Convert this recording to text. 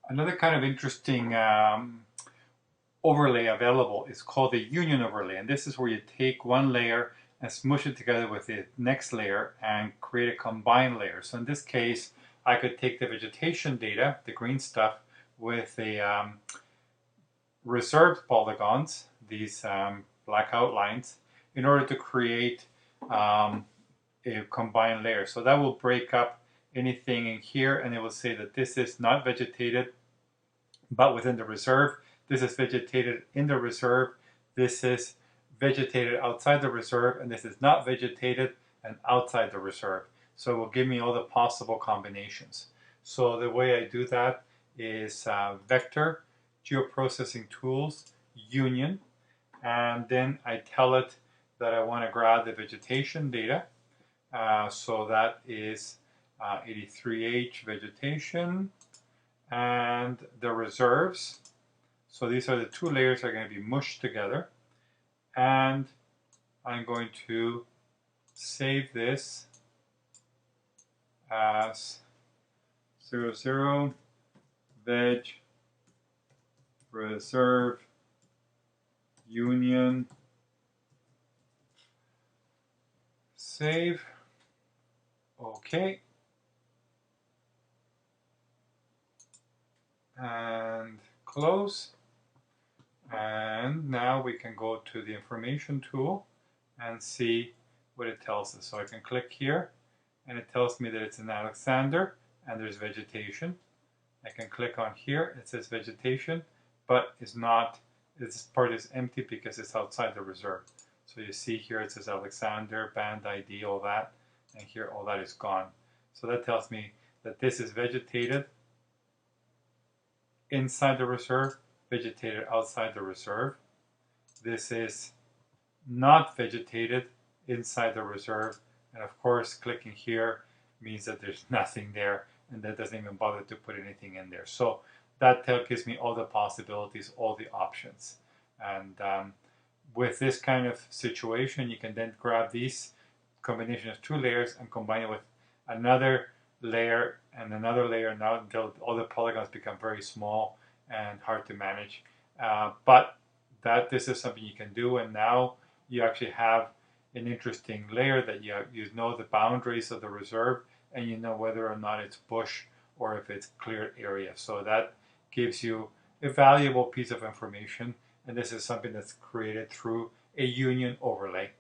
Another kind of interesting overlay available is called the union overlay, and this is where you take one layer and smush it together with the next layer and create a combined layer. So in this case, I could take the vegetation data, the green stuff, with the reserved polygons, these black outlines, in order to create a combined layer. So that will break up anything in here, and it will say that this is not vegetated but within the reserve. This is vegetated in the reserve. This is vegetated outside the reserve, and this is not vegetated and outside the reserve. So it will give me all the possible combinations. So the way I do that is vector, geoprocessing tools, union, and then I tell it that I want to grab the vegetation data. So that is 83H vegetation, and the reserves. So these are the two layers that are going to be mushed together. And I'm going to save this as 00 veg reserve union save. Okay. And close. And now we can go to the information tool and see what it tells us. So I can click here and it tells me that it's in Alexander and there's vegetation. I can click on here, it says vegetation, but it's not, this part is empty because it's outside the reserve. So you see here it says Alexander, band ID, all that, and here all that is gone. So that tells me that this is vegetated inside the reserve, vegetated outside the reserve. This is not vegetated inside the reserve, and of course clicking here means that there's nothing there, and that doesn't even bother to put anything in there. So that gives me all the possibilities, all the options. And with this kind of situation, you can then grab these combination of two layers and combine it with another layer and another layer, now until all the polygons become very small and hard to manage. But this is something you can do, and now you actually have an interesting layer that you know the boundaries of the reserve, and you know whether or not it's bush or if it's cleared area. So that gives you a valuable piece of information, and this is something that's created through a union overlay.